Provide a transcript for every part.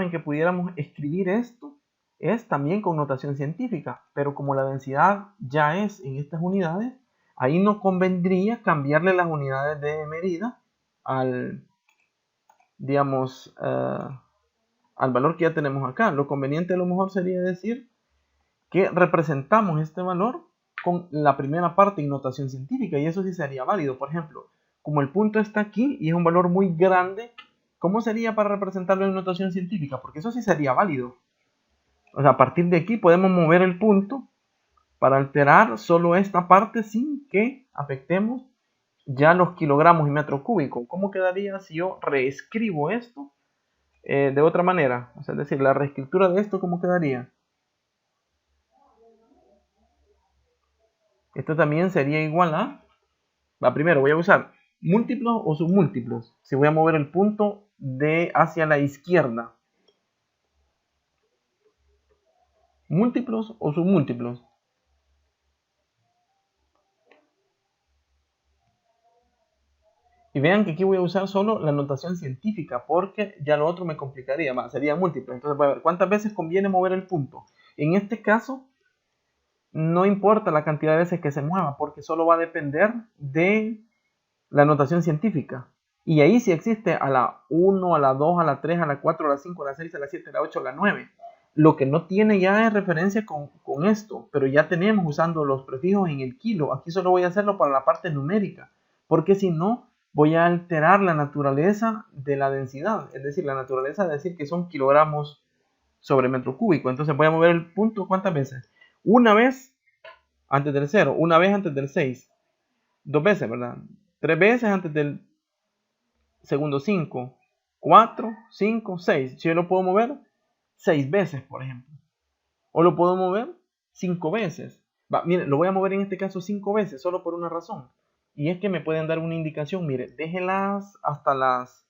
forma en que pudiéramos escribir esto es también con notación científica, pero como la densidad ya es en estas unidades, ahí nos convendría cambiarle las unidades de medida al, digamos, al valor que ya tenemos acá. Lo conveniente a lo mejor sería decir que representamos este valor con la primera parte en notación científica, y eso sí sería válido. Por ejemplo, como el punto está aquí y es un valor muy grande, ¿cómo sería para representarlo en notación científica? Porque eso sí sería válido. O sea, a partir de aquí podemos mover el punto para alterar solo esta parte sin que afectemos ya los kilogramos y metros cúbicos. ¿Cómo quedaría si yo reescribo esto de otra manera? O sea, es decir, la reescritura de esto, ¿cómo quedaría? Esto también sería igual a... primero voy a usar múltiplos o submúltiplos. Si voy a mover el punto de hacia la izquierda. ¿Múltiplos o submúltiplos? Y vean que aquí voy a usar solo la notación científica, porque ya lo otro me complicaría más, sería múltiplo. Entonces voy a ver cuántas veces conviene mover el punto. En este caso, no importa la cantidad de veces que se mueva, porque solo va a depender de la notación científica. Y ahí sí existe a la 1, a la 2, a la 3, a la 4, a la 5, a la 6, a la 7, a la 8, a la 9. Lo que no tiene ya es referencia con esto, pero ya tenemos usando los prefijos en el kilo. Aquí solo voy a hacerlo para la parte numérica, porque si no, voy a alterar la naturaleza de la densidad. Es decir, la naturaleza de decir que son kilogramos sobre metro cúbico. Entonces voy a mover el punto, ¿cuántas veces? Una vez antes del 0, una vez antes del 6, dos veces, ¿verdad? 3 veces antes del segundo 5, 4, 5, 6. Si yo lo puedo mover 6 veces, por ejemplo. O lo puedo mover 5 veces. Miren, lo voy a mover en este caso 5 veces, solo por una razón. Y es que me pueden dar una indicación. Mire, déjenlas hasta las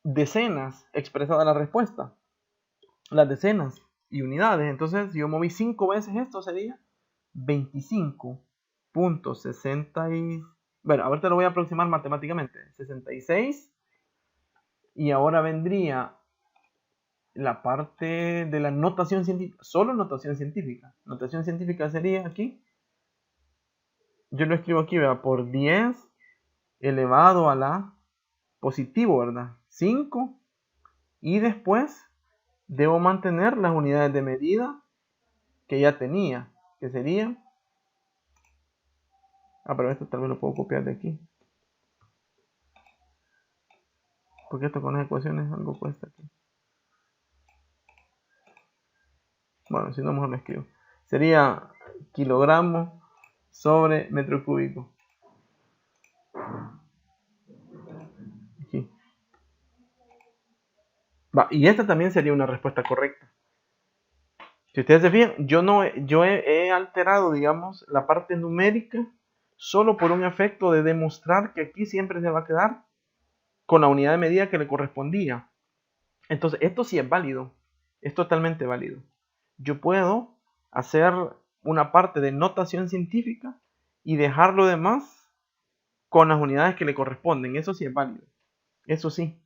decenas expresada la respuesta. Las decenas y unidades. Entonces, si yo moví 5 veces esto, sería 25.60 bueno, ahorita lo voy a aproximar matemáticamente. 66. Y ahora vendría la parte de la notación científica. Solo notación científica. Notación científica sería aquí. Yo lo escribo aquí, ¿verdad? Por 10 elevado a la positivo, ¿verdad? 5. Y después debo mantener las unidades de medida que ya tenía. Que sería... pero esto tal vez lo puedo copiar de aquí. Porque esto con las ecuaciones algo cuesta aquí. Bueno, si no, mejor lo escribo. Sería kilogramos sobre metro cúbico. Aquí. Y esta también sería una respuesta correcta. Si ustedes se fijan, yo he alterado, digamos, la parte numérica solo por un efecto de demostrar que aquí siempre se va a quedar con la unidad de medida que le correspondía. Entonces, esto sí es válido. Es totalmente válido. Yo puedo hacer una parte de notación científica y dejar lo demás con las unidades que le corresponden. Eso sí es válido. Eso sí.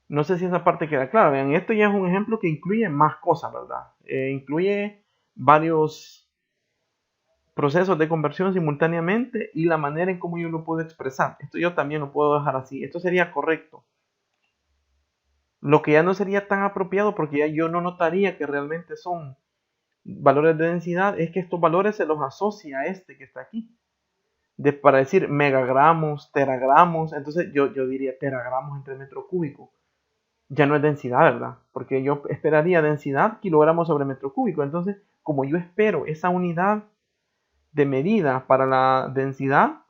No sé si esa parte queda clara. Vean, esto ya es un ejemplo que incluye más cosas, ¿verdad? Incluye varios procesos de conversión simultáneamente y la manera en cómo yo lo puedo expresar. Esto yo también lo puedo dejar así. Esto sería correcto. Lo que ya no sería tan apropiado, porque ya yo no notaría que realmente son valores de densidad, es que estos valores se los asocia a este que está aquí. Para decir megagramos, teragramos, entonces yo diría teragramos entre metro cúbico. Ya no es densidad, ¿verdad? Porque yo esperaría densidad kilogramos sobre metro cúbico. Entonces, como yo espero esa unidad de medida para la densidad,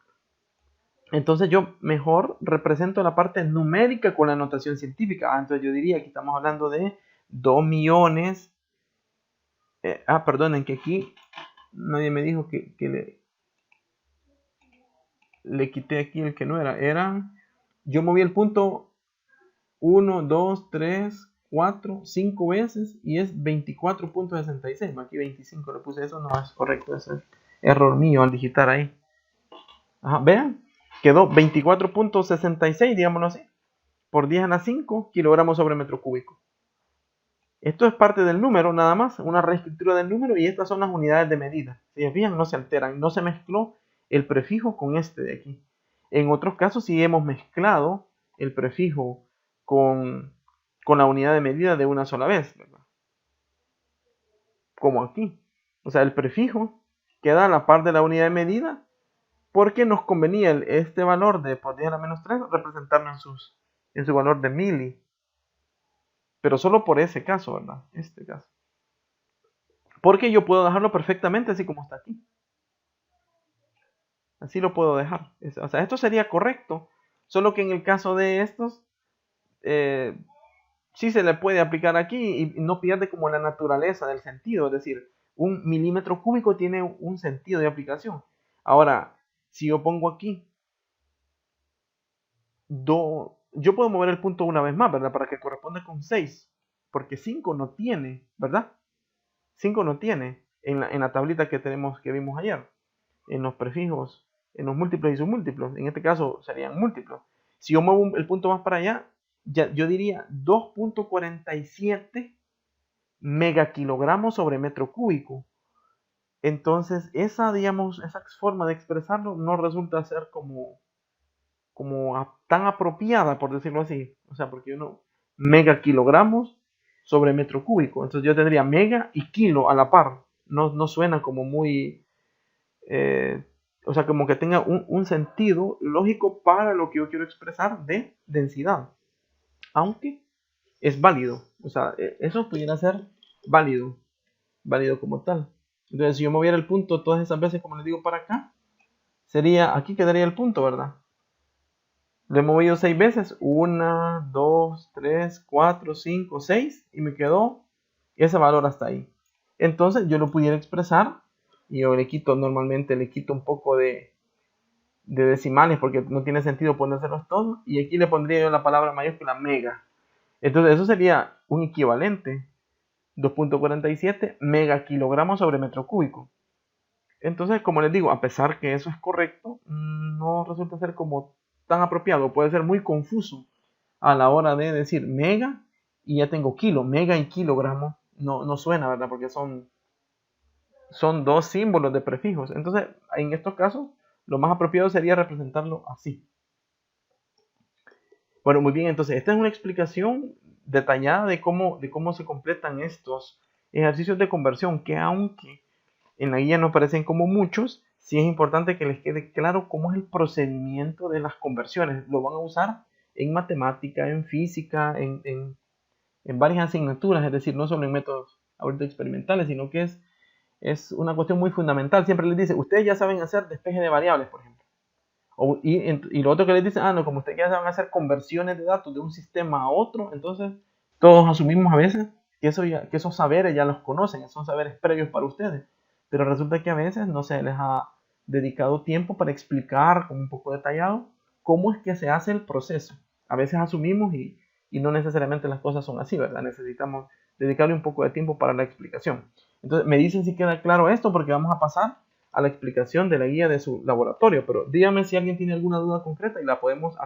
entonces yo mejor represento la parte numérica con la notación científica. Entonces yo diría que estamos hablando de 2 millones. Perdonen, que aquí nadie me dijo que le quité aquí el que no era. Yo moví el punto 1, 2, 3, 4, 5 veces y es 24.66. Aquí 25 le puse, eso no es correcto, ese es error mío al digitar ahí. Vean, quedó 24.66, digámoslo así, por 10 a la 5 kilogramos sobre metro cúbico. Esto es parte del número nada más, una reescritura del número, y estas son las unidades de medida. Si se fijan, no se alteran, no se mezcló el prefijo con este de aquí. En otros casos sí hemos mezclado el prefijo con la unidad de medida de una sola vez, ¿verdad? Como aquí. O sea, el prefijo queda a la par de la unidad de medida porque nos convenía este valor de por 10 a la menos 3 representarlo en su valor de mili. Pero solo por ese caso, ¿verdad? Este caso. Porque yo puedo dejarlo perfectamente así como está aquí. Así lo puedo dejar. O sea, esto sería correcto. Solo que en el caso de estos, sí se le puede aplicar aquí y no pierde como la naturaleza del sentido. Es decir, un milímetro cúbico tiene un sentido de aplicación. Ahora, si yo pongo aquí, yo puedo mover el punto una vez más, ¿verdad? Para que corresponda con 6. Porque 5 no tiene, ¿verdad? 5 no tiene en la tablita que vimos ayer. En los prefijos, en los múltiplos y submúltiplos. En este caso serían múltiplos. Si yo muevo el punto más para allá, yo diría 2.47 megakilogramos sobre metro cúbico. Entonces, esa forma de expresarlo no resulta ser como tan apropiada, por decirlo así. O sea, porque megakilogramos sobre metro cúbico. Entonces yo tendría mega y kilo a la par. No suena como muy... o sea, como que tenga un sentido lógico para lo que yo quiero expresar de densidad. Aunque es válido. O sea, eso pudiera ser válido como tal. Entonces, si yo moviera el punto todas esas veces, como les digo, para acá, aquí quedaría el punto, ¿verdad? Lo he movido 6 veces, 1, 2, 3, 4, 5, 6, y me quedó ese valor hasta ahí. Entonces yo lo pudiera expresar, y yo normalmente le quito un poco de decimales, porque no tiene sentido ponérselos todos, y aquí le pondría yo la palabra mayúscula mega. Entonces eso sería un equivalente, 2.47 megakilogramos sobre metro cúbico. Entonces, como les digo, a pesar que eso es correcto, no resulta ser como tan apropiado, puede ser muy confuso a la hora de decir mega y ya tengo kilo, mega y kilogramo, no suena, ¿verdad? Porque son dos símbolos de prefijos. Entonces, en estos casos, lo más apropiado sería representarlo así. Bueno, muy bien, entonces esta es una explicación detallada de cómo se completan estos ejercicios de conversión, que aunque en la guía no aparecen como muchos, sí es importante que les quede claro cómo es el procedimiento de las conversiones. Lo van a usar en matemática, en física, en varias asignaturas, es decir, no solo en métodos ahorita experimentales, sino que es una cuestión muy fundamental. Siempre les dice, ustedes ya saben hacer despeje de variables, por ejemplo. Y lo otro que les dice, no, como ustedes ya saben hacer conversiones de datos de un sistema a otro, entonces todos asumimos a veces que esos saberes ya los conocen, son saberes previos para ustedes. Pero resulta que a veces no se les ha dedicado tiempo para explicar con un poco detallado cómo es que se hace el proceso. A veces asumimos y no necesariamente las cosas son así, ¿verdad? Necesitamos dedicarle un poco de tiempo para la explicación. Entonces, me dicen si queda claro esto porque vamos a pasar a la explicación de la guía de su laboratorio. Pero díganme si alguien tiene alguna duda concreta y la podemos